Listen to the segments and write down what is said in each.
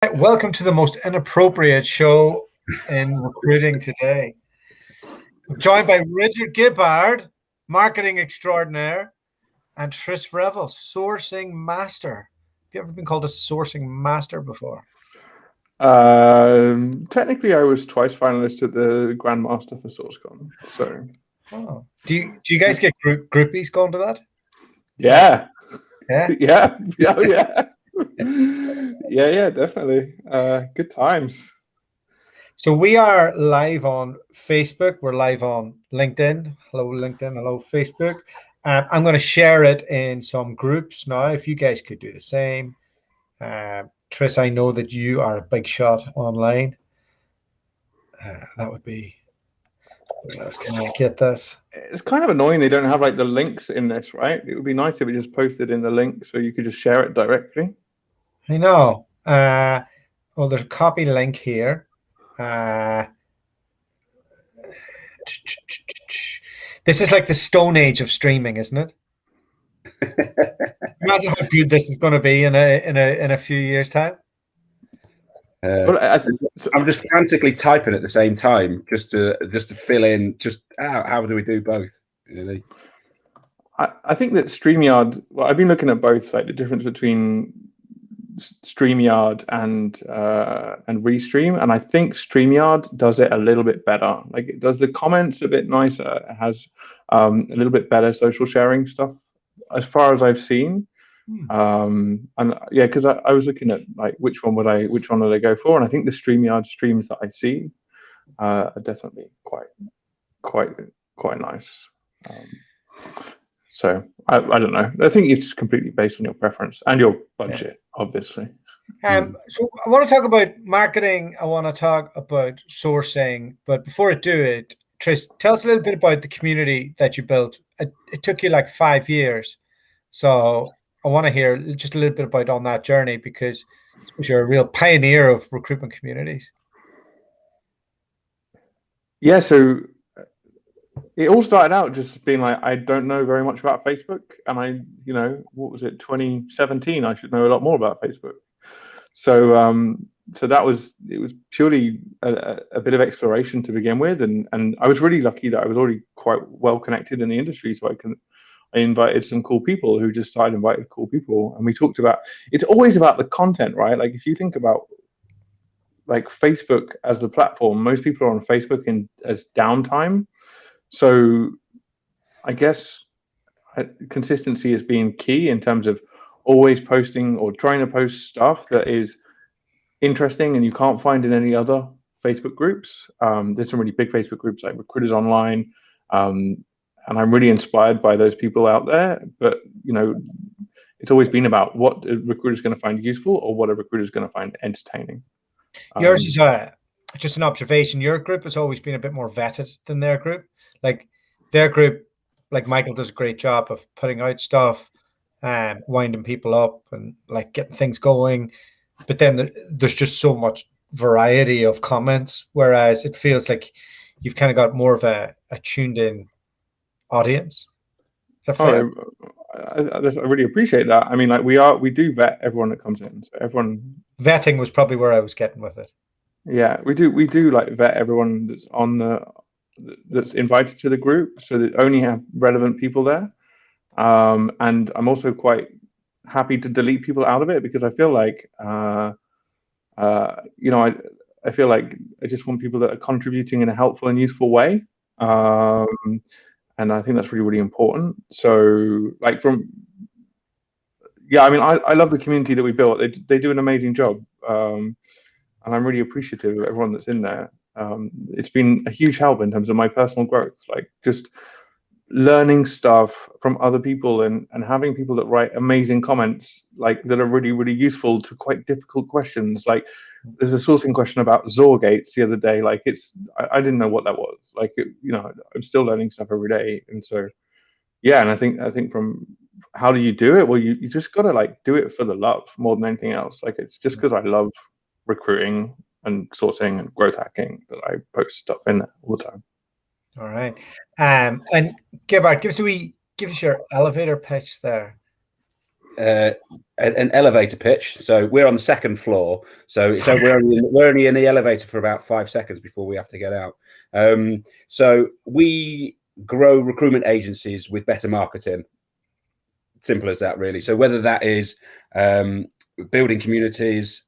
Welcome to the most inappropriate show in recruiting today. I'm joined by Richard Gibbard, marketing extraordinaire, and Tris Revel, sourcing master. Have you ever been called a sourcing master before? Technically, I was twice finalist at the Grandmaster for SourceCon. So, do you guys get groupies going to that? Yeah, yeah, yeah, yeah, yeah, definitely. Good times. So we are live on Facebook. We're live on LinkedIn. Hello, LinkedIn. Hello, Facebook. I'm going to share it in some groups now. If you guys could do the same. Tris, I know that you are a big shot online. That would be. What else can I get this? It's kind of annoying they don't have like the links in this, right? It would be nice if it just posted in the link so you could just share it directly. I know. Well, there's a copy link here. This is like the Stone Age of streaming, isn't it? Imagine how good this is going to be in a few years' time. I'm just frantically typing at the same time, just to fill in. Just how do we do both? Really? I think that StreamYard. Well, I've been looking at both, like the difference between StreamYard and Restream, and I think StreamYard does it a little bit better. Like it does the comments a bit nicer. It has a little bit better social sharing stuff, as far as I've seen. And yeah, because I was looking at like which one would I go for, and I think the StreamYard streams that I see are definitely quite nice. So I don't know. I think it's completely based on your preference and your budget, obviously. So I want to talk about marketing. I want to talk about sourcing, but before I do it, Tris, tell us a little bit about the community that you built. It took you like 5 years, so I want to hear just a little bit about on that journey, because you're a real pioneer of recruitment communities. Yeah, so it all started out just being like, I don't know very much about Facebook, and what was it, 2017? I should know a lot more about Facebook. So so it was purely a bit of exploration to begin with, and I was really lucky that I was already quite well connected in the industry, so I invited some cool people who just started inviting cool people, and we talked about, it's always about the content, right? Like if you think about like Facebook as the platform, most people are on Facebook as downtime. So I guess consistency has been key in terms of always posting or trying to post stuff that is interesting and you can't find in any other Facebook groups. There's some really big Facebook groups like Recruiters Online, and I'm really inspired by those people out there. But it's always been about what a recruiter is going to find useful or what a recruiter is going to find entertaining. Yours is just an observation. Your group has always been a bit more vetted than their group. Like their group, like Michael does a great job of putting out stuff, winding people up and like getting things going. But then there's just so much variety of comments, whereas it feels like you've kind of got more of a tuned in audience. Is that fair? I really appreciate that. I mean, like we do vet everyone that comes in. So everyone, vetting was probably where I was getting with it. Yeah, we do like vet everyone that's invited to the group, so that only have relevant people there. And I'm also quite happy to delete people out of it, because I feel like I feel like I just want people that are contributing in a helpful and useful way. And I think that's really, really important. So like I mean, I love the community that we built. They do an amazing job. And I'm really appreciative of everyone that's in there. It's been a huge help in terms of my personal growth, like just learning stuff from other people and having people that write amazing comments, like that are really, really useful to quite difficult questions. Like there's a sourcing question about XOR gates the other day. Like I didn't know what that was. Like, I'm still learning stuff every day. And so, yeah. And I think from how do you do it? Well, you just got to like do it for the love more than anything else. Like it's just because I love recruiting and sourcing and growth hacking that I post stuff in there all the time. All right. And Gibbard, give us your elevator pitch there. an elevator pitch. So we're on the second floor. So we're only in the elevator for about 5 seconds before we have to get out. So we grow recruitment agencies with better marketing. Simple as that, really. So whether that is building communities,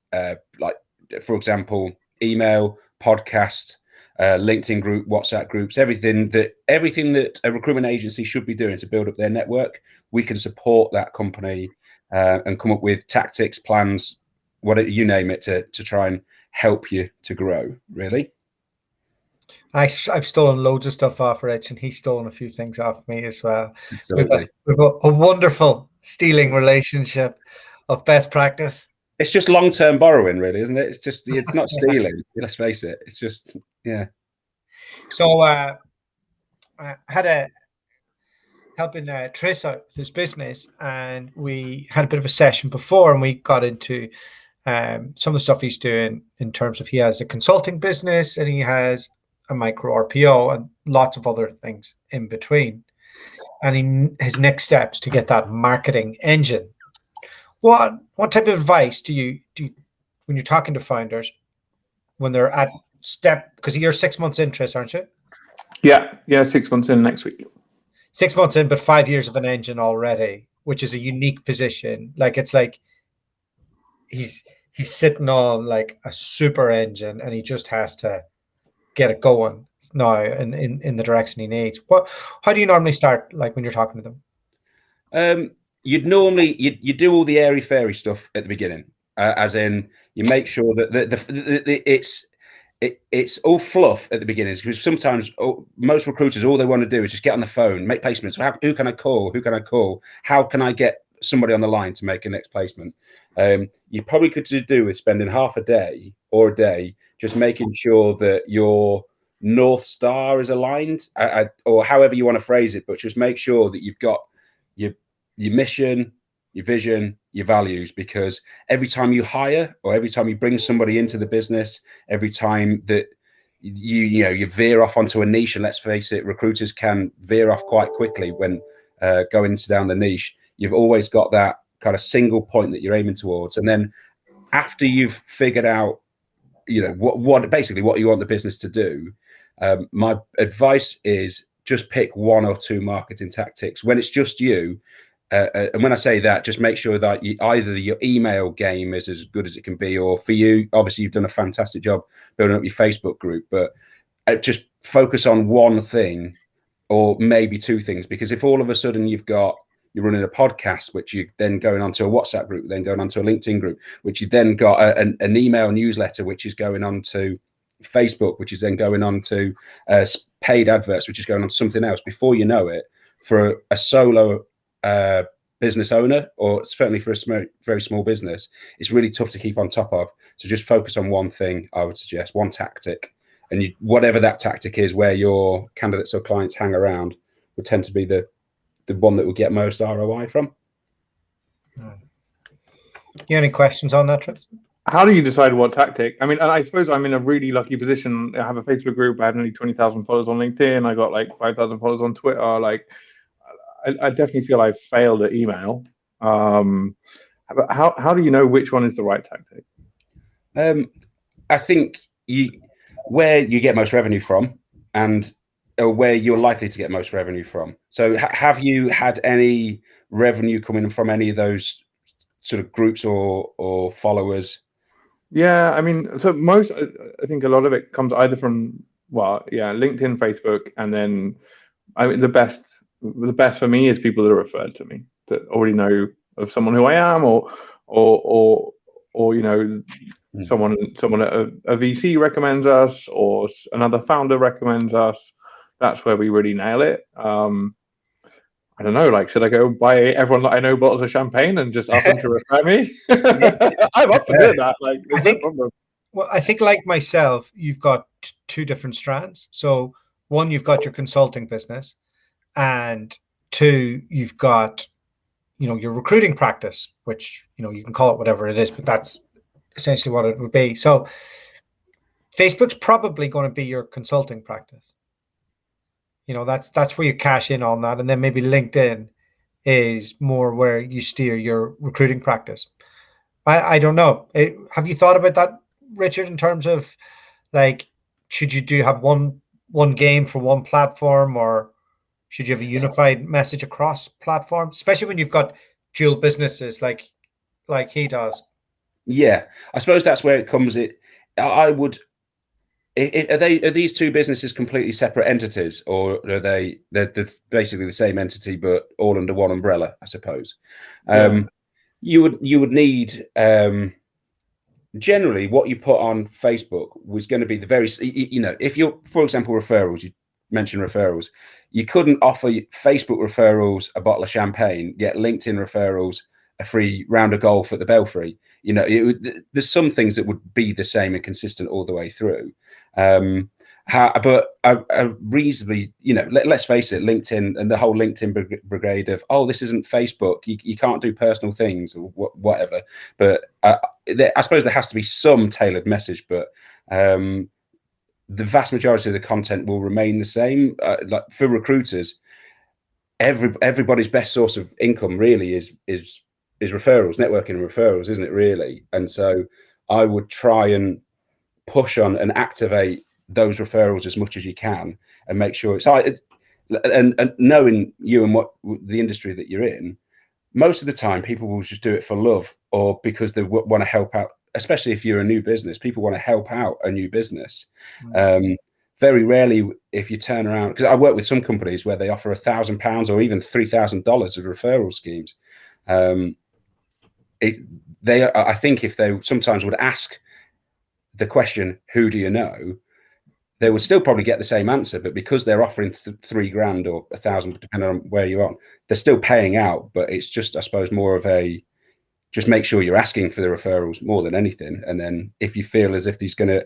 like for example, email, podcast, LinkedIn group, WhatsApp groups, everything that a recruitment agency should be doing to build up their network, we can support that company and come up with tactics, plans, whatever you name it, to try and help you to grow. Really, I've stolen loads of stuff off Rich, and he's stolen a few things off me as well. Absolutely. We've a wonderful stealing relationship of best practice. It's just long-term borrowing, really, isn't it? It's not stealing. Let's face it. It's just, yeah. So I had helping Tris out with his business, and we had a bit of a session before, and we got into some of the stuff he's doing in terms of he has a consulting business and he has a micro RPO and lots of other things in between. And his next steps to get that marketing engine. What type of advice do you when you're talking to founders when they're at step, because you're 6 months in, Tris, aren't you? Yeah, 6 months in next week. 6 months in, but 5 years of an engine already, which is a unique position. Like, it's like he's sitting on like a super engine and he just has to get it going now in the direction he needs. How do you normally start, like, when you're talking to them? You'd normally you do all the airy fairy stuff at the beginning, as in you make sure that it's all fluff at the beginning, because sometimes most recruiters, all they want to do is just get on the phone, make placements. Who can I call? How can I get somebody on the line to make a next placement? You probably could do with spending half a day or a day just making sure that your North Star is aligned, or however you want to phrase it, but just make sure that you've got your mission, your vision, your values, because every time you hire or every time you bring somebody into the business, every time that you veer off onto a niche, and let's face it, recruiters can veer off quite quickly when going down the niche, you've always got that kind of single point that you're aiming towards. And then after you've figured out, what basically what you want the business to do, my advice is just pick one or two marketing tactics when it's just you. And when I say that, just make sure that either your email game is as good as it can be, or for you, obviously you've done a fantastic job building up your Facebook group, but just focus on one thing or maybe two things. Because if all of a sudden you're running a podcast, which you're then going onto a WhatsApp group, then going onto a LinkedIn group, which you then got an email newsletter, which is going on to Facebook, which is then going on to paid adverts, which is going on to something else. Before you know it, for a solo business owner, or certainly for a very small business, it's really tough to keep on top of. So just focus on one thing, I would suggest, one tactic, and whatever that tactic is, where your candidates or clients hang around, would tend to be the one that will get most ROI from. You any questions on that, Tris? How do you decide what tactic? I mean, I suppose I'm in a really lucky position. I have a Facebook group. I have nearly 20,000 followers on LinkedIn. I got like 5,000 followers on Twitter. Like, I definitely feel I've failed at email. How do you know which one is the right tactic? I think where you get most revenue from, and where you're likely to get most revenue from. So have you had any revenue coming from any of those sort of groups or followers? Yeah, I mean, so I think a lot of it comes either from, LinkedIn, Facebook, and then the best for me is people that are referred to me, that already know of someone who I am, or someone at a VC recommends us, or another founder recommends us. That's where we really nail it. I don't know, like, should I go buy everyone that I know bottles of champagne and just ask them to refer me? I'm up for doing that. Like, no problem. Well, I think, like myself, you've got two different strands. So one, you've got your consulting business, and two, you've got, your recruiting practice, which, you can call it whatever it is, but that's essentially what it would be. So Facebook's probably going to be your consulting practice. That's where you cash in on that. And then maybe LinkedIn is more where you steer your recruiting practice. I don't know. Have you thought about that, Richard, in terms of like, should you have one game for one platform, or should you have a unified message across platforms, especially when you've got dual businesses like he does? Yeah, I suppose that's where it comes. I would. Are these two businesses completely separate entities, or are they're basically the same entity but all under one umbrella? I suppose. You would need generally what you put on Facebook was going to be the very, if you're, for example, referrals. You mentioned referrals. You couldn't offer Facebook referrals a bottle of champagne, yet LinkedIn referrals a free round of golf at the Belfry. There's some things that would be the same and consistent all the way through. But a reasonably, let's face it, LinkedIn and the whole LinkedIn brigade of, oh, this isn't Facebook, you can't do personal things or whatever. But I suppose there has to be some tailored message, but the vast majority of the content will remain the same. Like for recruiters, everybody's best source of income really is referrals, networking and referrals, isn't it really? And so I would try and push on and activate those referrals as much as you can and make sure it's and knowing you and what the industry that you're in, most of the time people will just do it for love or because they want to help out, especially if you're a new business. People want to help out a new business. Very rarely, if you turn around, because I work with some companies where they offer £1,000 or even $3,000 of referral schemes. I think if they sometimes would ask the question, who do you know, they would still probably get the same answer, but because they're offering $3,000 or $1,000, depending on where you're on, they're still paying out. But it's just, I suppose, more of a, just make sure you're asking for the referrals more than anything. And then if you feel as if he's going to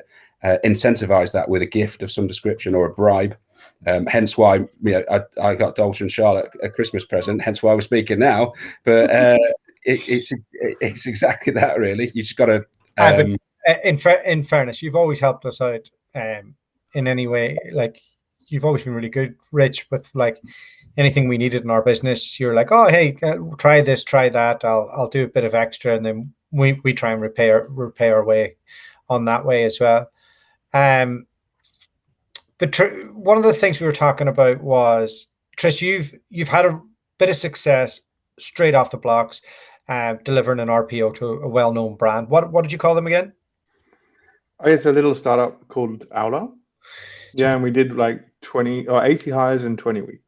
incentivize that with a gift of some description or a bribe, hence why I got Doherty and Charlotte a Christmas present, hence why we're speaking now. But it's exactly that, really. You just got to... in fairness, you've always helped us out in any way. Like, you've always been really good, Rich, with like anything we needed in our business. You're like, oh, hey, try this, try that. I'll do a bit of extra, and then we try and repair our way on that way as well. But one of the things we were talking about was, Trish, you've had a bit of success straight off the blocks, delivering an RPO to a well-known brand. What did you call them again? It's a little startup called Outbound. Yeah, and we did like 20 or 80 hires in 20 weeks.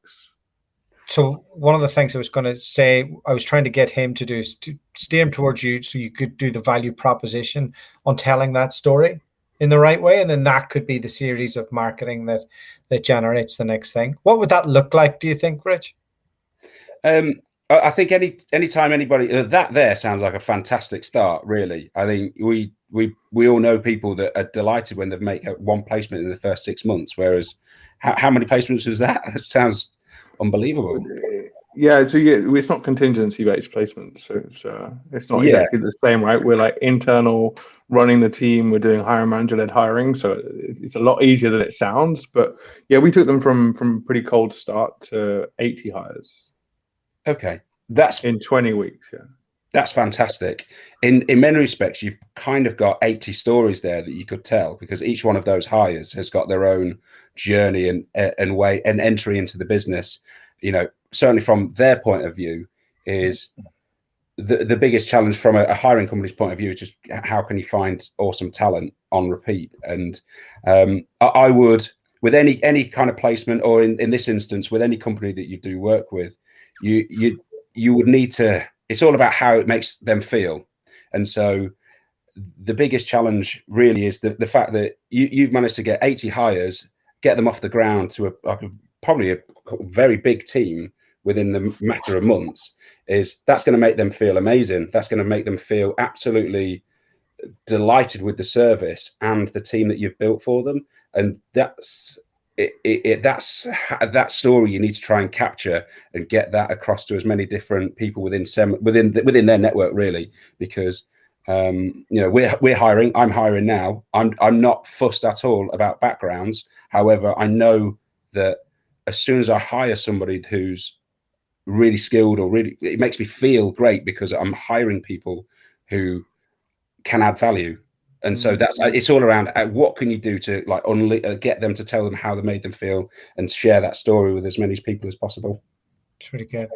So one of the things I was going to say, I was trying to get him to do is to steer him towards you so you could do the value proposition on telling that story in the right way. And then that could be the series of marketing that generates the next thing. What would that look like, do you think, Rich? I think anytime anybody that there sounds like a fantastic start, really. I think we all know people that are delighted when they've made one placement in the first 6 months, whereas how many placements was that? It sounds unbelievable. Yeah, so it's not contingency based placements, so it's not exactly the same, right? We're like internal, running the team, we're doing hiring manager led hiring, so it's a lot easier than it sounds. But yeah, we took them from pretty cold start to 80 hires. Okay, that's in 20 weeks. Yeah, that's fantastic. In many respects, you've kind of got 80 stories there that you could tell, because each one of those hires has got their own journey and way and entry into the business. Certainly from their point of view, is the biggest challenge from a hiring company's point of view is just how can you find awesome talent on repeat. And I would, with any kind of placement, or in this instance with any company that you do work with, you would need to, it's all about how it makes them feel. And so the biggest challenge really is the fact that you've managed to get 80 hires, get them off the ground to probably a very big team within the matter of months. That's going to make them feel amazing. That's going to make them feel absolutely delighted with the service and the team that you've built for them. And that's that story you need to try and capture and get that across to as many different people within their network, really, because we're hiring. I'm hiring now. I'm not fussed at all about backgrounds. However, I know that as soon as I hire somebody who's really skilled or really, it makes me feel great because I'm hiring people who can add value. And so it's all around what can you do to like get them to tell them how they made them feel and share that story with as many people as possible. It's really good.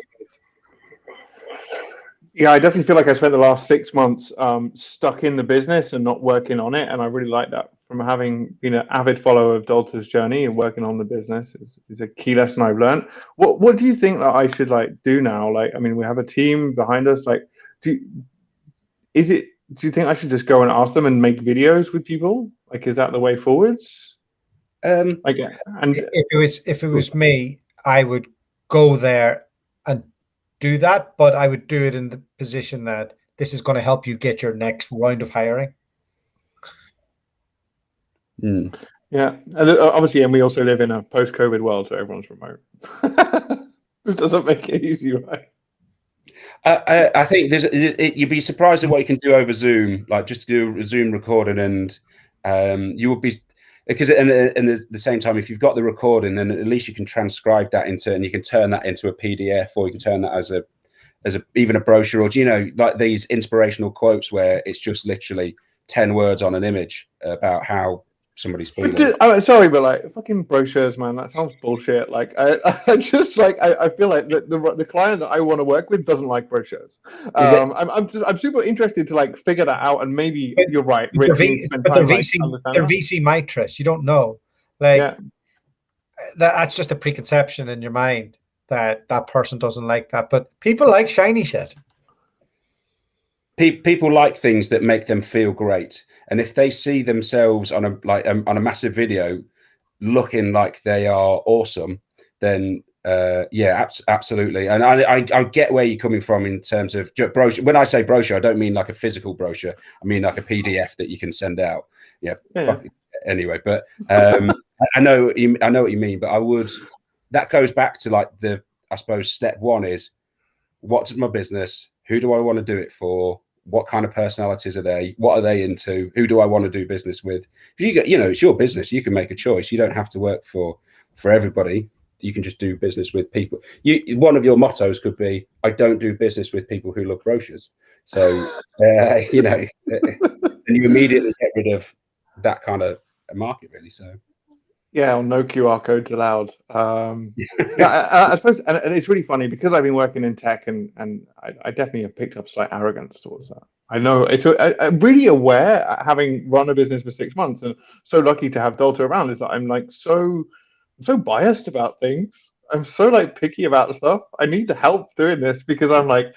Yeah, I definitely feel like I spent the last 6 months stuck in the business and not working on it, and I really like that. From having been an avid follower of Dualta's journey and working on the business is a key lesson I've learned. What do you think that I should like do now? Like, I mean, we have a team behind us. Like, do you think I should just go and ask them and make videos with people? Like, is that the way forwards? Like, and if it was me, I would go there and do that, but I would do it in the position that this is going to help you get your next round of hiring. Yeah, and obviously, and we also live in a post-COVID world, so everyone's remote. It doesn't make it easy, right? I think you'd be surprised at what you can do over Zoom, like just to do a Zoom recording, and you would be, because at the same time, if you've got the recording, then at least you can transcribe that into, and you can turn that into a PDF, or you can turn that as even a brochure, or like these inspirational quotes where it's just literally 10 words on an image about how somebody's feeling. Sorry, but like fucking brochures, man, that sounds bullshit. Like I just like I feel like the client that I want to work with doesn't like brochures. I'm super interested to like figure that out, and maybe you're right. Rich, they're VC mitres. You don't know, like that's just a preconception in your mind that person doesn't like that, but people like shiny shit. People like things that make them feel great, and if they see themselves on a massive video looking like they are awesome, then absolutely. And I get where you're coming from in terms of brochure. When I say brochure, I don't mean like a physical brochure. I mean like a PDF that you can send out. Anyway, but I know what you mean. But that goes back to like I suppose step one is, what's my business? Who do I want to do it for? What kind of personalities are they? What are they into? Who do I want to do business with? It's your business. You can make a choice. You don't have to work for everybody. You can just do business with people. One of your mottos could be, I don't do business with people who love brochures. So, and you immediately get rid of that kind of market, really. So. Yeah, or no QR codes allowed. I suppose, and it's really funny because I've been working in tech, and I definitely have picked up slight arrogance towards that. I know I'm really aware, having run a business for 6 months, and so lucky to have Dualta around, is that I'm like so biased about things. I'm so like picky about stuff. I need the help doing this because I'm like,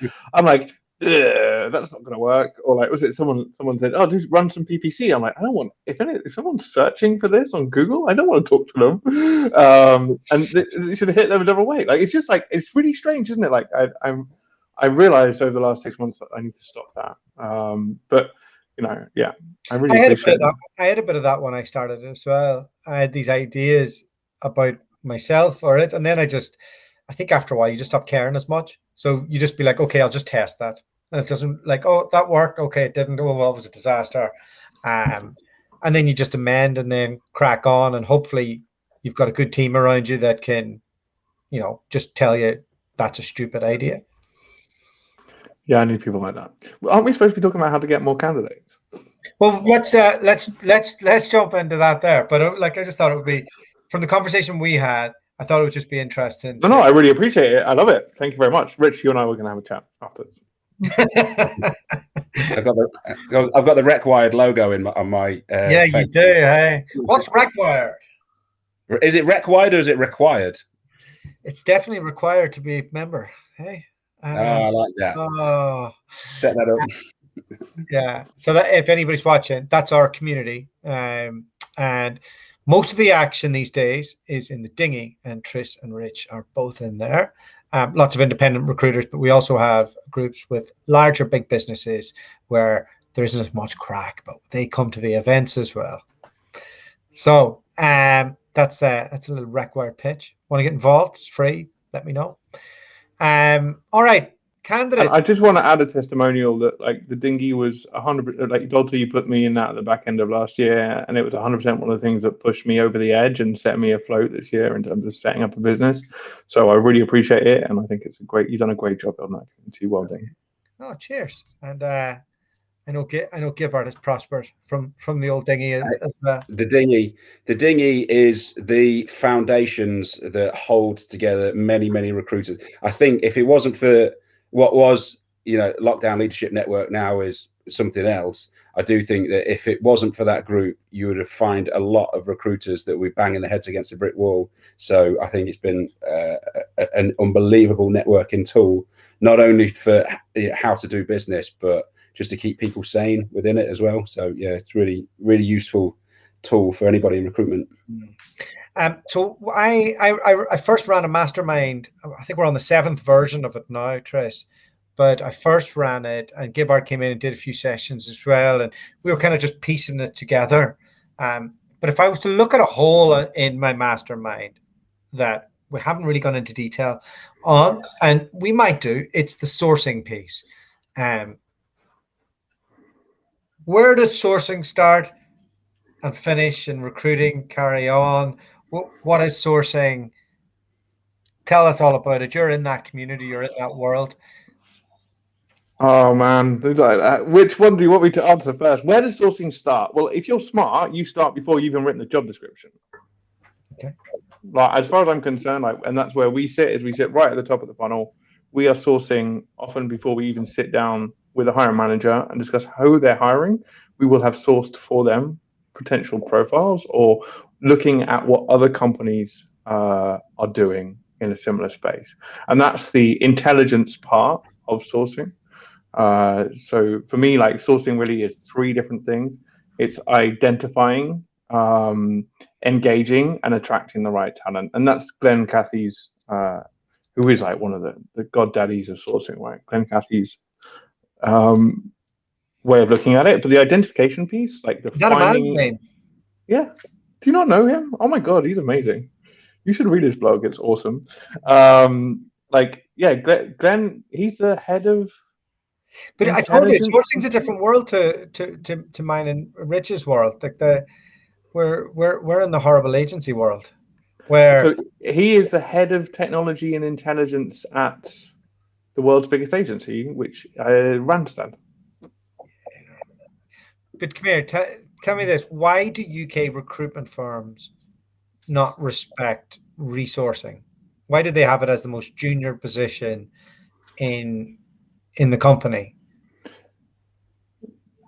that's not going to work. Or like, was it someone said, oh, just run some PPC. I'm like, I don't want, if someone's searching for this on Google, I don't want to talk to them. And they should hit them a different way. Like, it's just like, it's really strange, isn't it? Like I realized over the last 6 months that I need to stop that. But I really appreciate it. I had a bit of that when I started as well. I had these ideas about myself and then I think after a while you just stop caring as much. So you just be like, okay, I'll just test that. And it doesn't, like, oh, that worked. Okay, it didn't. Oh, well, it was a disaster. And then you just amend and then crack on. And hopefully you've got a good team around you that can, just tell you that's a stupid idea. Yeah, I need people like that. Well, aren't we supposed to be talking about how to get more candidates? Well, let's jump into that there. But I just thought it would be, from the conversation we had, I thought it would just be interesting. No, I really appreciate it. I love it. Thank you very much. Rich, you and I were going to have a chat afterwards. I've got the RecWired logo on my yeah, face. You do. Hey, what's RecWired? Is it RecWired or is it required? It's definitely required to be a member. Hey. I like that. Set that up. Yeah. So that if anybody's watching, that's our community, and most of the action these days is in the dinghy, and Tris and Rich are both in there. Lots of independent recruiters, but we also have groups with larger big businesses where there isn't as much crack, but they come to the events as well. So that's a little RecWired pitch. Want to get involved? It's free. Let me know. All right, Candidates. I just want to add a testimonial that like the dinghy was 100%, like Doherty, you put me in that at the back end of last year, and it was 100% one of the things that pushed me over the edge and set me afloat this year in terms of setting up a business. So I really appreciate it, and I think you've done a great job on that. Too well done. Oh, cheers. And I know Gibbard has prospered from the old dinghy as well. The dinghy is the foundations that hold together many recruiters. I think if it wasn't for what was, Lockdown Leadership Network, now is something else. I do think that if it wasn't for that group, you would have find a lot of recruiters that would be banging their heads against a brick wall. So I think it's been an unbelievable networking tool, not only for how to do business, but just to keep people sane within it as well. So yeah, it's really useful tool for anybody in recruitment. So I first ran a mastermind. I think we're on the 7th version of it now, Tris. But I first ran it, and Gibbard came in and did a few sessions as well, and we were kind of just piecing it together. But if I was to look at a hole in my mastermind that we haven't really gone into detail on, and we might do, it's the sourcing piece. Where does sourcing start and finish, and recruiting carry on? What is sourcing? Tell us all about it. You're in that community, you're in that world. Oh man, which one do you want me to answer first? Where does sourcing start? Well, if you're smart, you start before you've even written the job description. Okay. Like, as far as I'm concerned, and that's where we sit right at the top of the funnel. We are sourcing often before we even sit down with a hiring manager and discuss who they're hiring. We will have sourced for them potential profiles, or looking at what other companies are doing in a similar space. And that's the intelligence part of sourcing. So for me, like, sourcing really is 3 different things. It's identifying, engaging, and attracting the right talent. And that's Glenn Cathy's, who is like one of the goddaddies of sourcing, right? Glenn Cathy's way of looking at it. But the identification piece, like the is that a man's name? Yeah. Do you not know him? Oh my God, he's amazing. You should read his blog. It's awesome. Glenn, he's the head of. But I told you, sourcing's a different world to mine and Rich's world. Like we're in the horrible agency world, where so he is the head of technology and intelligence at the world's biggest agency, which Randstad. But come here, tell me this: why do UK recruitment firms not respect resourcing? Why do they have it as the most junior position in the company?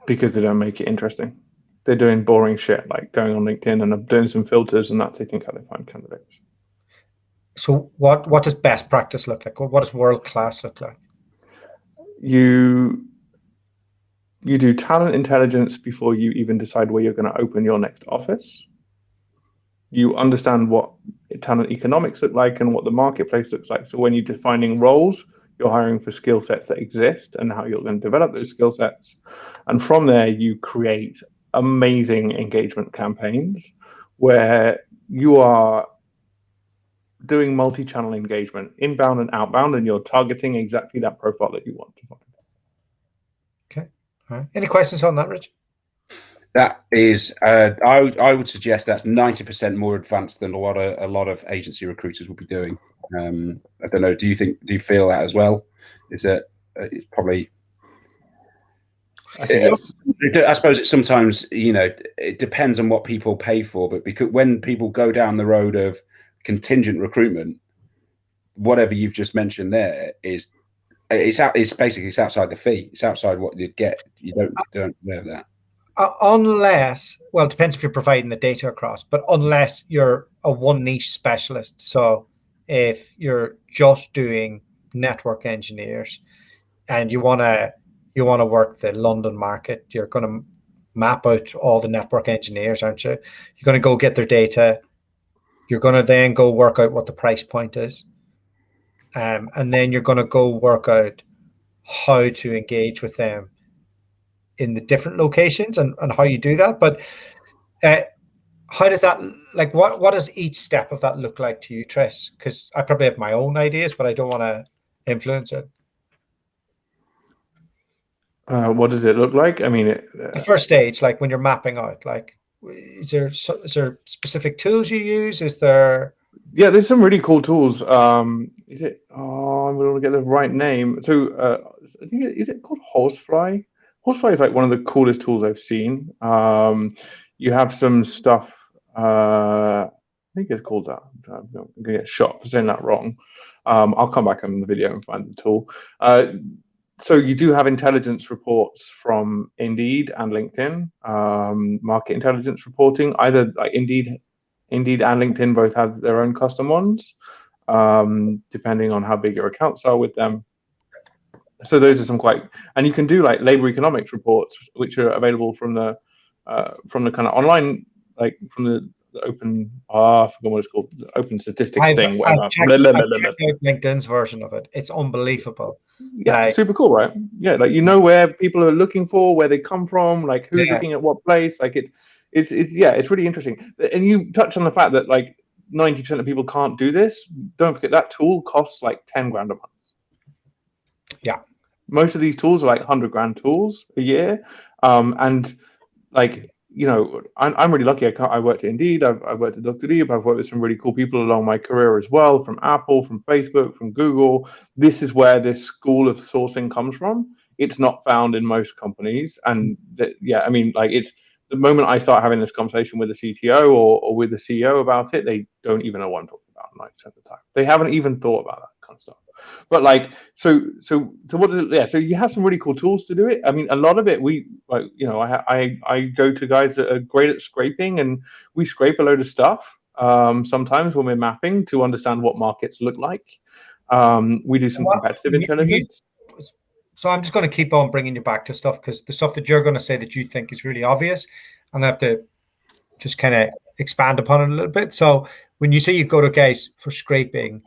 Because they don't make it interesting. They're doing boring shit, like going on LinkedIn and doing some filters, and that's, I think, how they find candidates. So what does best practice look like? What does world class look like? You do talent intelligence before you even decide where you're going to open your next office. You understand what talent economics look like and what the marketplace looks like. So when you're defining roles, you're hiring for skill sets that exist and how you're going to develop those skill sets. And from there, you create amazing engagement campaigns where you are doing multi-channel engagement, inbound and outbound, and you're targeting exactly that profile that you want to find. Okay. All right. Any questions on that, Rich? That is, I would suggest that's 90% more advanced than a lot of agency recruiters will be doing. I don't know. Do you feel that as well? Is it? It's probably. I suppose it's sometimes, it depends on what people pay for, but because when people go down the road of contingent recruitment, whatever you've just mentioned there it's outside the fee. It's outside what you'd get. You don't know that. Unless, well, it depends if you're providing the data across, but unless you're a one niche specialist. So if you're just doing network engineers and you want to work the London market, you're going to map out all the network engineers, aren't you? You're going to go get their data. You're going to then go work out what the price point is. And then you're going to go work out how to engage with them in the different locations and how you do that. But how does that, like, what does each step of that look like to you, Tris? Because I probably have my own ideas, but I don't want to influence it. What does it look like? I mean, the first stage, like when you're mapping out, like, is there specific tools you use? Is there? Yeah, there's some really cool tools. Is it? Oh, I'm going to get the right name. So, I think is it called Horsefly? Horsefly is like one of the coolest tools I've seen. You have some stuff. I think it's called that. I'm going to get shot for saying that wrong. I'll come back on the video and find the tool. So you do have intelligence reports from Indeed and LinkedIn, market intelligence reporting. Either like Indeed and LinkedIn both have their own custom ones, depending on how big your accounts are with them. So those are some and you can do like labor economics reports, which are available from the kind of online, like from the open, I forgot what it's called, the open statistics thing. I've checked out LinkedIn's version of it. It's unbelievable. Yeah, super cool, right? Yeah, like where people are looking for, where they come from, like who's looking at what place. Like it's really interesting. And you touch on the fact that like 90% of people can't do this. Don't forget that tool costs like 10 grand a month. Yeah, most of these tools are like 100 grand tools a year, and like I'm really lucky. I worked at Indeed, I've worked at Doherty, I've worked with some really cool people along my career as well, from Apple, from Facebook, from Google. This is where this school of sourcing comes from. It's not found in most companies, and I mean, like it's the moment I start having this conversation with a CTO or with a CEO about it, they don't even know what I'm talking about 90% of the time. They haven't even thought about that kind of stuff. But like, so what is it? Yeah, so you have some really cool tools to do it. I mean, a lot of it, I go to guys that are great at scraping, and we scrape a load of stuff sometimes when we're mapping to understand what markets look like. We do some competitive intelligence. So I'm just going to keep on bringing you back to stuff, because the stuff that you're going to say that you think is really obvious, I'm going to have to just kind of expand upon it a little bit. So when you say you go to guys for scraping,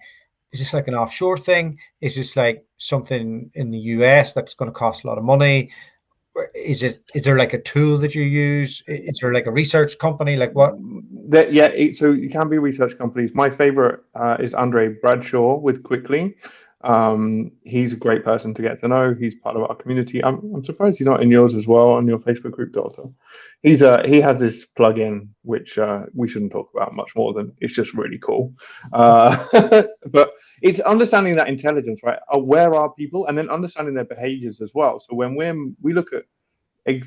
is this like an offshore thing? Is this like something in the US that's going to cost a lot of money? Is there like a tool that you use? Is there like a research company? Like what? So you can be research companies. My favorite is Andre Bradshaw with Quickly. He's a great person to get to know. He's part of our community. I'm surprised he's not in yours as well, on your Facebook group, Dualta. He has this plugin which we shouldn't talk about much more than it's just really cool. But it's understanding that intelligence, right? Where are people, and then understanding their behaviors as well. So when we look at,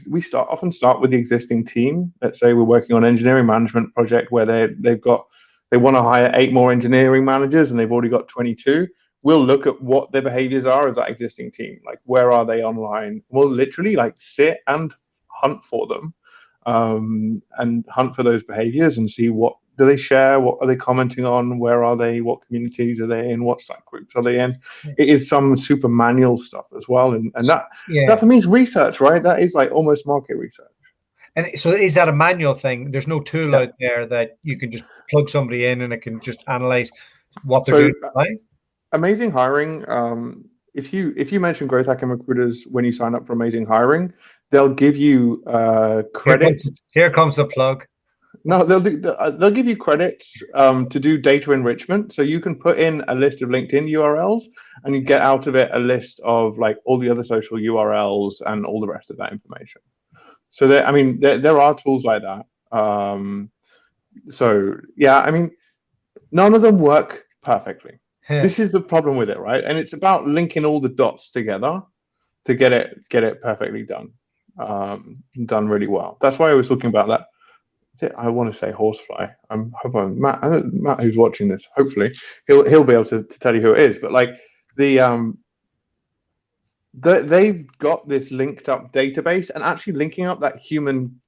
we often start with the existing team. Let's say we're working on an engineering management project where they want to hire 8 more engineering managers and they've already got 22. We'll look at what their behaviors are of that existing team. Like, where are they online? We'll literally like sit and hunt for them, and hunt for those behaviors and see what do they share, what are they commenting on, where are they, what communities are they in, what Slack groups are they in. It is some super manual stuff as well, and that for me is research, right? That is like almost market research. And so is that a manual thing? There's no tool out there that you can just plug somebody in and it can just analyze what they're doing, right? Amazing Hiring, if you mention Growth Hacking Recruiters when you sign up for Amazing Hiring, they'll give you credits. Here comes the plug. No, they'll give you credits to do data enrichment. So you can put in a list of LinkedIn URLs and you get out of it a list of like all the other social URLs and all the rest of that information. So there are tools like that. So yeah, I mean, none of them work perfectly. This is the problem with it, right? And it's about linking all the dots together to get it perfectly done, done really well. That's why I was talking about that. I want to say horsefly. I'm hoping Matt, who's watching this, hopefully he'll be able to tell you who it is. But like they've got this linked up database, and actually linking up that human.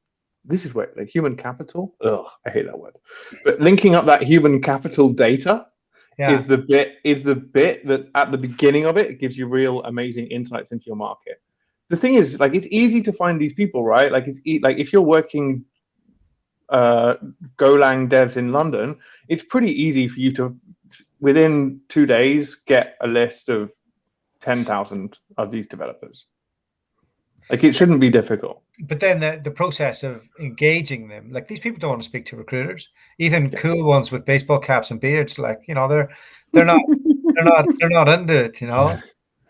This is where like human capital. Ugh, I hate that word. But linking up that human capital data is the bit that at the beginning of it gives you real amazing insights into your market. The thing is, like, it's easy to find these people, right? Like like if you're working Golang devs in London, it's pretty easy for you to within 2 days get a list of 10,000 of these developers. Like, it shouldn't be difficult. But then the process of engaging them, like, these people don't want to speak to recruiters, even cool ones with baseball caps and beards. Like, they're not into it,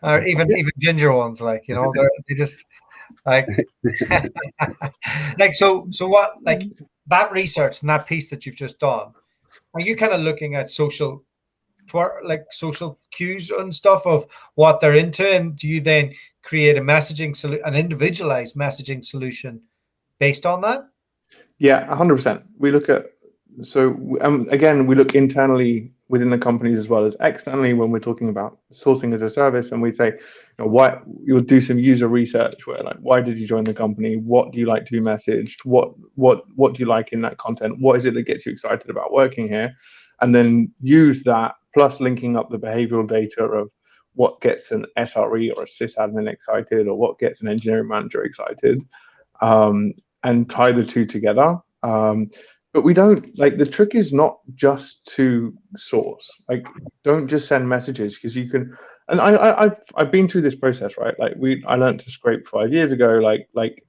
or even ginger ones. Like, they just Like, so what, like that research and that piece that you've just done, are you kind of looking at social cues and stuff of what they're into, and do you then create an individualized messaging solution based on that? Yeah, 100%. We look at, so again, we look internally within the companies as well as externally when we're talking about sourcing as a service, and we say, why you'll do some user research where, like, why did you join the company? What do you like to be messaged? What do you like in that content? What is it that gets you excited about working here? And then use that plus linking up the behavioral data of what gets an SRE or a sysadmin excited, or what gets an engineering manager excited, and tie the two together. But we don't, like, the trick is not just to source. Like, don't just send messages, because you can, and I've been through this process, right? Like, I learned to scrape 5 years ago, like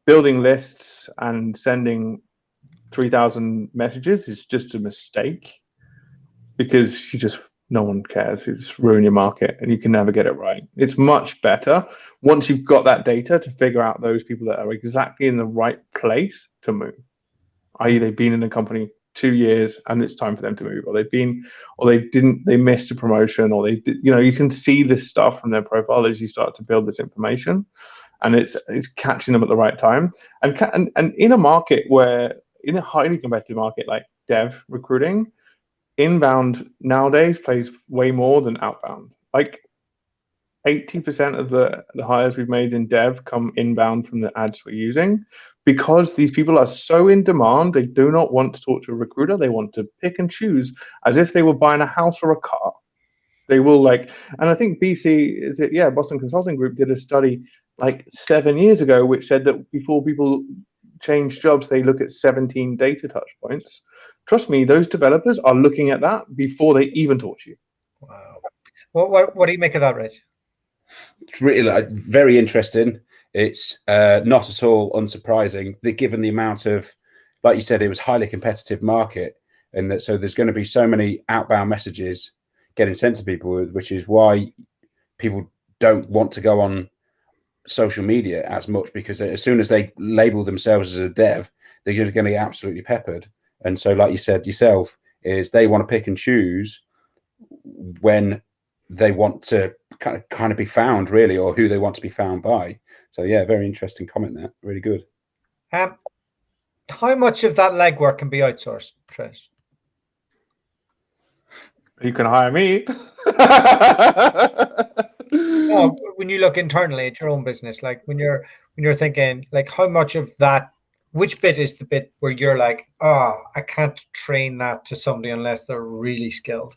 building lists and sending 3,000 messages is just a mistake, because no one cares. You just ruin your market and you can never get it right. It's much better once you've got that data to figure out those people that are exactly in the right place to move. I.e., they've been in the company 2 years and it's time for them to move, or they missed a promotion, or they did, you can see this stuff from their profile as you start to build this information, and it's catching them at the right time. And in a market in a highly competitive market like dev recruiting, inbound nowadays plays way more than outbound. Like 80% of the hires we've made in dev come inbound from the ads we're using, because these people are so in demand. They do not want to talk to a recruiter. They want to pick and choose as if they were buying a house or a car. They will, and I think Boston Consulting Group did a study like 7 years ago, which said that before people change jobs, they look at 17 data touch points. Trust me, those developers are looking at that before they even talk to you. Wow. What do you make of that, Rich? It's really very interesting. It's not at all unsurprising that, given the amount of, like you said, it was highly competitive market, and that so there's going to be so many outbound messages getting sent to people, which is why people don't want to go on social media as much, because as soon as they label themselves as a dev, they're just going to get absolutely peppered. And so, like you said yourself, is they want to pick and choose when they want to kind of be found, really, or who they want to be found by. So yeah, very interesting comment there. Really good. How much of that legwork can be outsourced, Trish? You can hire me. No, when you look internally at your own business, like when you're thinking, like, how much of that, which bit is the bit where you're like, I can't train that to somebody unless they're really skilled?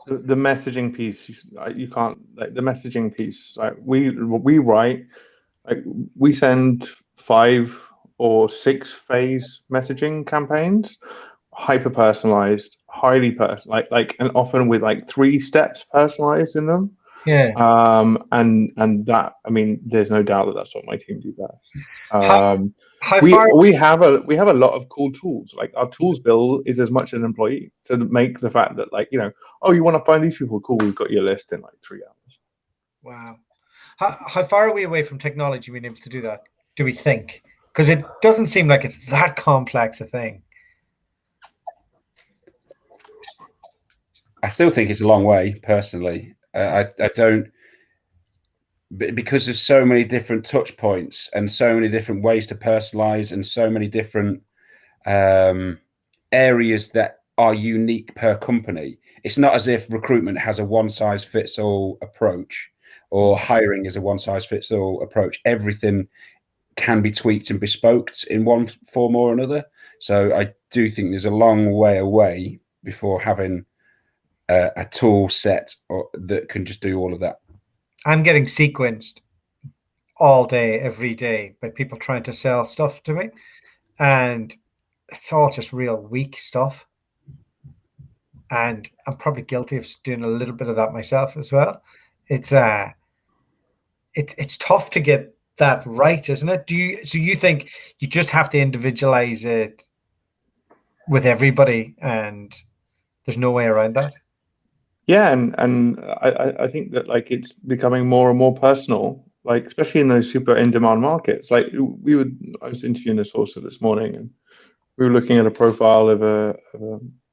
The messaging piece, you can't, like, the messaging piece, like, we write, like, we send 5 or 6 phase messaging campaigns, hyper personalized, highly personalized, and often with like 3 steps personalized in them. Yeah. And that, I mean, there's no doubt that that's what my team do best. We have a lot of cool tools. Like, our tools bill is as much as an employee, to make the fact that, like, you want to find these people, cool, we've got your list in like 3 hours. Wow. How far are we away from technology being able to do that, do we think? Because it doesn't seem like it's that complex a thing. I still think it's a long way, personally. I don't, because there's so many different touch points and so many different ways to personalize, and so many different areas that are unique per company. It's not as if recruitment has a one-size-fits-all approach, or hiring is a one-size-fits-all approach. Everything can be tweaked and bespoked in one form or another. So I do think there's a long way away before having a tool set that can just do all of that. I'm getting sequenced all day, every day, by people trying to sell stuff to me, and it's all just real weak stuff. And I'm probably guilty of doing a little bit of that myself as well. It's tough to get that right, isn't it? So you think you just have to individualize it with everybody, and there's no way around that? Yeah, and I think that, like, it's becoming more and more personal. like especially in those super in-demand markets. Like I was interviewing a sourcer this morning, and we were looking at a profile of a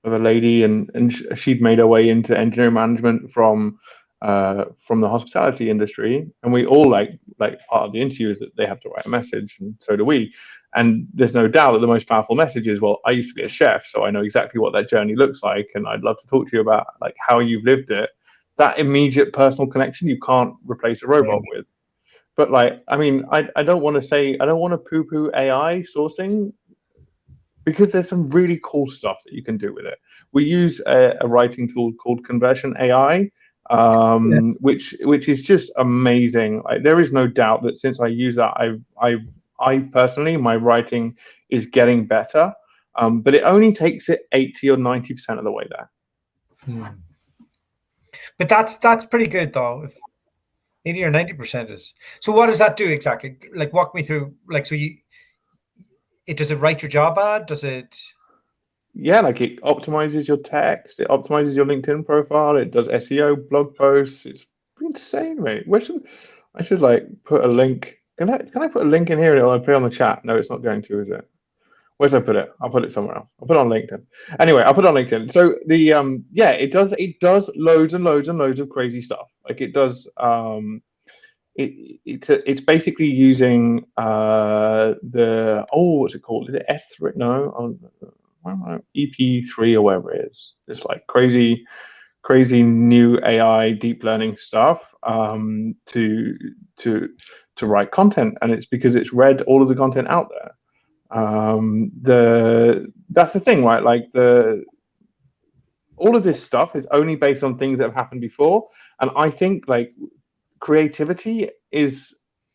lady, and she'd made her way into engineering management from the hospitality industry, and we all like part of the interview is that they have to write a message, and so do we. And there's no doubt that the most powerful message is, well, I used to be a chef, so I know exactly what that journey looks like, and I'd love to talk to you about like how you've lived it. That immediate personal connection you can't replace a robot with. But like, I mean, I don't want to poo-poo AI sourcing, because there's some really cool stuff that you can do with it. We use a writing tool called Conversion AI, which is just amazing. Like, there is no doubt that since I use that, I personally, my writing is getting better, but it only takes it 80 or 90% of the way there. But that's pretty good though. If 80 or 90% is. So what does that do exactly? Like, walk me through. Like, so does it write your job ad? Does it? Yeah, like it optimizes your text, it optimizes your LinkedIn profile, it does SEO, blog posts. It's insane, mate. I should like put a link. Can I put a link in here and I'll put it on the chat? No, it's not going to, is it? Where's I put it? I'll put it somewhere else. I'll put it on LinkedIn. Anyway, I'll put it on LinkedIn. So the it does loads and loads and loads of crazy stuff. Like it does it's basically using what's it called? Is it S3? No, EP3 or whatever it is. It's like crazy new AI deep learning stuff to write content, and it's because it's read all of the content out there. That's the thing, right? Like all of this stuff is only based on things that have happened before, and I think like creativity is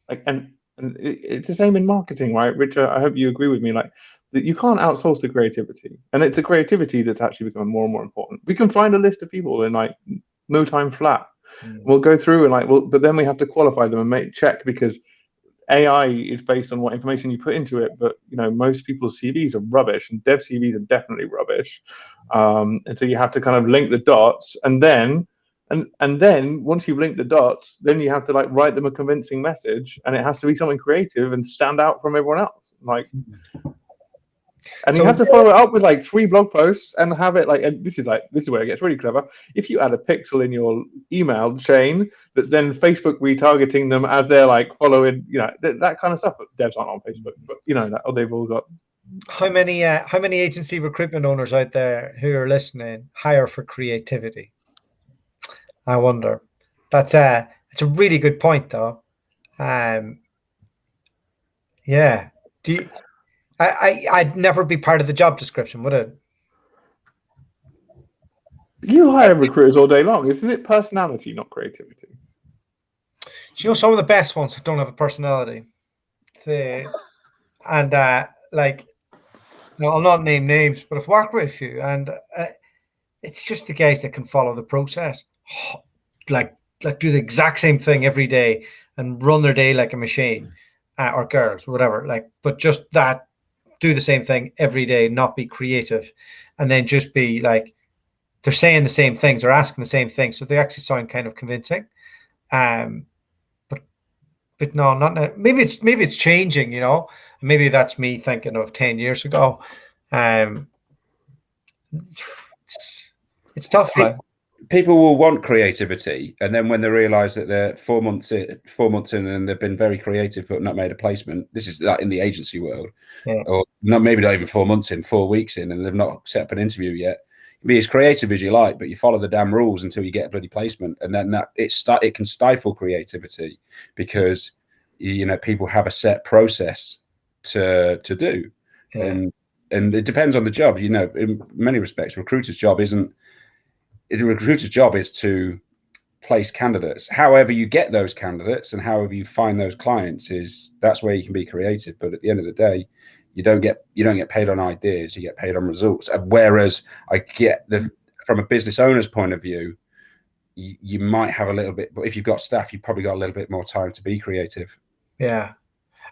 like, and it's the same in marketing, right, Richard? I hope you agree with me. Like that, you can't outsource the creativity, and it's the creativity that's actually becoming more and more important. We can find a list of people in like no time flat. We'll go through and like, but then we have to qualify them and check, because AI is based on what information you put into it, but you know, most people's CVs are rubbish, and dev CVs are definitely rubbish. And so you have to kind of link the dots, and then once you've linked the dots, then you have to like write them a convincing message, and it has to be something creative and stand out from everyone else. Like, and so you have to follow it up with like 3 blog posts and have it like, and this is where it gets really clever. If you add a pixel in your email chain, that then Facebook retargeting them as they're like following, you know, that kind of stuff. But devs aren't on Facebook, but you know, they've all got. How many agency recruitment owners out there who are listening hire for creativity? I wonder. It's a really good point, though. Yeah. Do you? I'd never be part of the job description, would it? You hire recruiters all day long, isn't it? Personality, not creativity. Do you know some of the best ones don't have a personality? And like, no, I'll not name names, but I've worked with a few, and it's just the guys that can follow the process, like do the exact same thing every day and run their day like a machine, or girls, or whatever. Like, but just that. Do the same thing every day, not be creative, and then just be like, they're saying the same things or asking the same things, so they actually sound kind of convincing. But no, not maybe it's changing, you know. Maybe that's me thinking of 10 years ago. It's tough. Like, people will want creativity, and then when they realize that they're 4 months in and they've been very creative but not made a placement, this is like in the agency world, or maybe not even 4 months in, 4 weeks in, and they've not set up an interview yet. You can be as creative as you like, but you follow the damn rules until you get a bloody placement, and then it can stifle creativity, because you know, people have a set process to do, and it depends on the job. You know, in many respects, the recruiter's job is to place candidates. However you get those candidates and however you find those clients, that's where you can be creative. But at the end of the day, you don't get paid on ideas, you get paid on results. Whereas I get from a business owner's point of view, you might have a little bit, but if you've got staff, you've probably got a little bit more time to be creative. Yeah.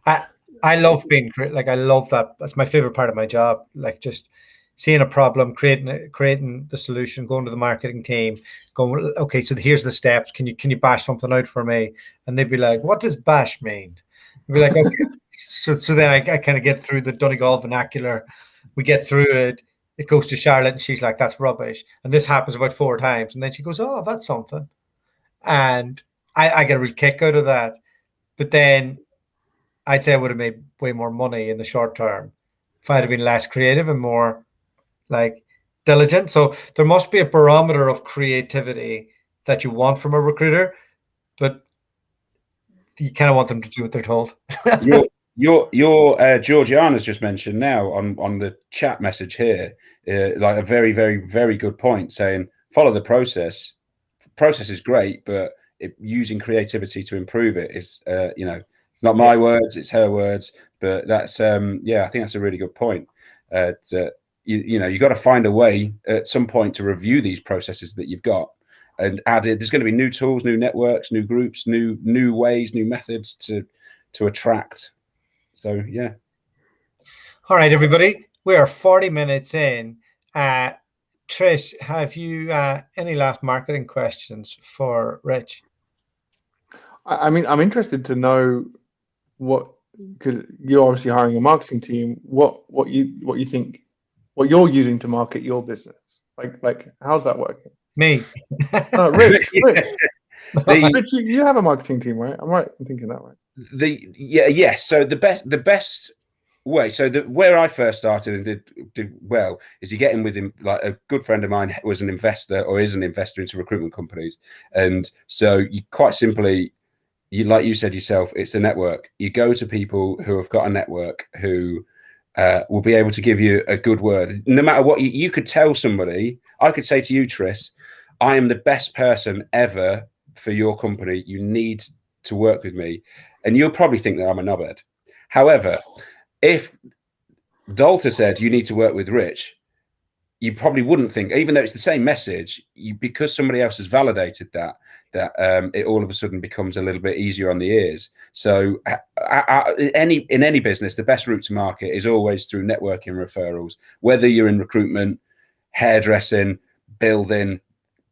I love being like, I love that. That's my favorite part of my job. Like, just seeing a problem, creating the solution, going to the marketing team, going, okay, so here's the steps. Can you bash something out for me? And they'd be like, what does bash mean? I'd be like, okay. so then I kind of get through the Donegal vernacular. We get through it. It goes to Charlotte, and she's like, that's rubbish. And this happens about 4 times. And then she goes, oh, that's something. And I get a real kick out of that. But then I'd say I would have made way more money in the short term if I'd have been less creative and more like diligent. So there must be a barometer of creativity that you want from a recruiter, but you kind of want them to do what they're told. Your Georgiana's just mentioned now on the chat message here, like a very, very, very good point, saying follow the process. Process is great, but using creativity to improve it is, it's not my words, it's her words. But that's, I think that's a really good point. You got to find a way at some point to review these processes that you've got and add it. There's going to be new tools, new networks, new groups, new ways, new methods to attract. So, yeah. All right, everybody. We are 40 minutes in. Trish, have you any last marketing questions for Rich? I mean, I'm interested to know because you're obviously hiring a marketing team. What you think, what you're using to market your business? Like how's that working? Me. Rich. Rich, you have a marketing team, right? I'm right in thinking that, right? Yes. So the best way. So where I first started and did well is you get in with him. Like a good friend of mine was an investor or is an investor into recruitment companies, and so you quite simply, like you said yourself, it's a network. You go to people who have got a network who will be able to give you a good word. No matter what you could tell somebody. I could say to you, Tris, I am the best person ever for your company. You need to work with me. And you'll probably think that I'm a knobhead. However, if Dualta said you need to work with Rich, you probably wouldn't think, even though it's the same message, because somebody else has validated that it all of a sudden becomes a little bit easier on the ears. So in any business, the best route to market is always through networking referrals, whether you're in recruitment, hairdressing, building,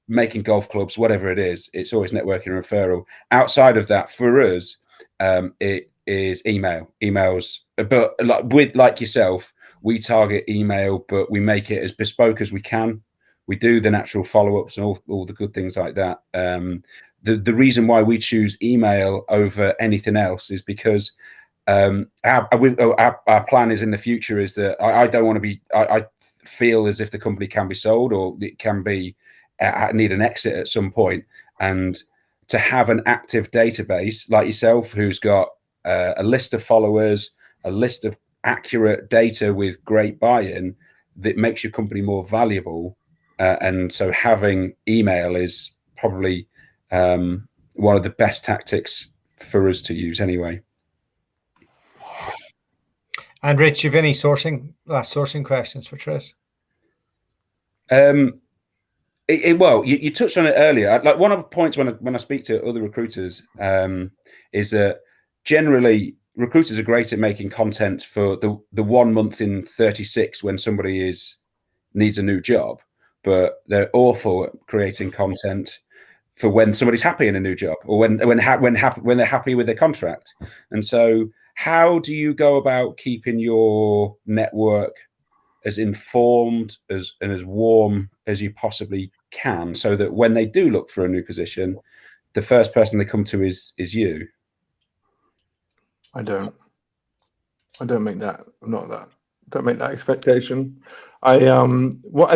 making golf clubs, whatever it is, it's always networking referral. Outside of that, for us, it is emails, but like yourself, we target email, but we make it as bespoke as we can. We do the natural follow-ups and all the good things like that. The reason why we choose email over anything else is because our plan is in the future is that I don't want to be. I feel as if the company can be sold or it can be need an exit at some point, and to have an active database like yourself, who's got a list of followers, a list of accurate data with great buy-in, that makes your company more valuable. And so having email is probably one of the best tactics for us to use anyway. And Rich, you have any last sourcing questions for Tris? Well, you touched on it earlier. Like one of the points when I speak to other recruiters is that generally recruiters are great at making content for the 1 month in 36 when somebody needs a new job, but they're awful at creating content for when somebody's happy in a new job or when they're happy with their contract. And so, how do you go about keeping your network as informed and as warm as you possibly can, so that when they do look for a new position, the first person they come to is you? I don't make that. Don't make that expectation. What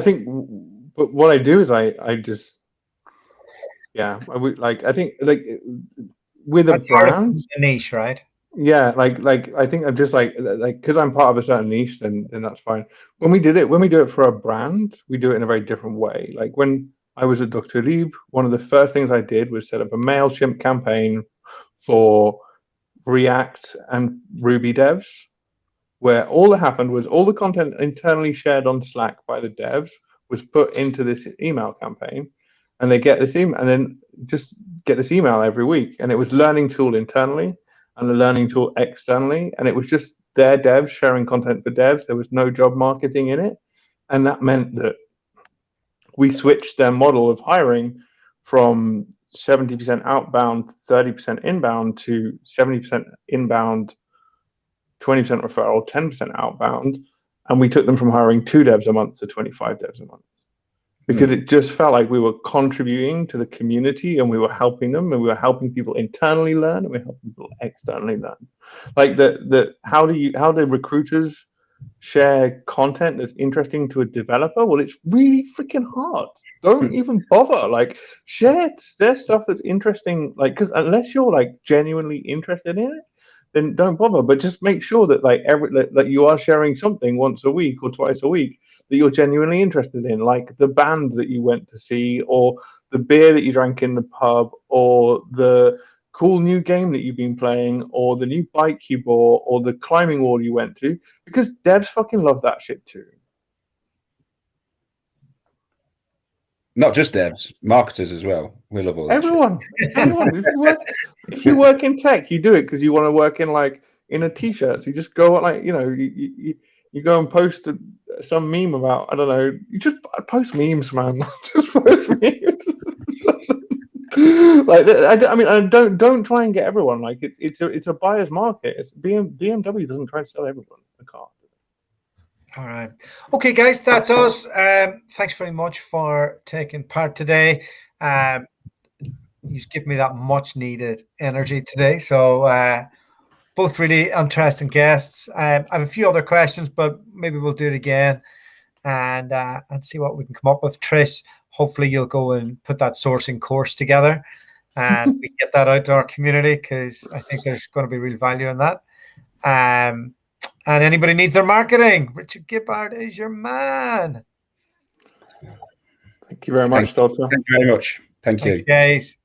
I do is I just, yeah, I think with That's a brand, a niche, right? Yeah, I think I'm just because I'm part of a certain niche, then that's fine. When we do it for a brand, we do it in a very different way. Like when I was at Dr. Lieb, one of the first things I did was set up a MailChimp campaign for React and Ruby devs, where all that happened was all the content internally shared on Slack by the devs was put into this email campaign, and they get this email, and then just get this email every week, and it was learning tool internally and the learning tool externally, and it was just their devs sharing content for devs. There was no job marketing in it, And that meant that we switched their model of hiring from 70% outbound, 30% inbound to 70% inbound, 20% referral, 10% outbound. And we took them from hiring 2 devs a month to 25 devs a month. Because it just felt like we were contributing to the community and we were helping them, and we were helping people internally learn, and we were helping people externally learn. Like how do recruiters share content that's interesting to a developer? Well, it's really freaking hard. Don't even bother. Like share stuff that's interesting. Like, because unless you're like genuinely interested in it, then don't bother. But just make sure that like that you are sharing something once a week or twice a week that you're genuinely interested in, like the band that you went to see, or the beer that you drank in the pub, or the cool new game that you've been playing, or the new bike you bought, or the climbing wall you went to, because devs fucking love that shit too. Not just devs, marketers as well. We love all that Everyone. If you work in tech, you do it because you want to work in like in a t-shirt. So you just go like, you know, you go and post some meme about, I don't know, you just post memes, man. Just post memes. Like, I mean, don't try and get everyone. Like, it's a buyer's market. It's BMW doesn't try to sell everyone a car. All right. Okay, guys, that's us. Thanks very much for taking part today. You've given me that much needed energy today. So both really interesting guests. I have a few other questions, but maybe we'll do it again and see what we can come up with. Trish, hopefully you'll go and put that sourcing course together and we get that out to our community, because I think there's going to be real value in that. And anybody needs their marketing, Richard Gibbard is your man. Thank you very much, Doherty. Thank you very much. Thank you. Thanks, guys.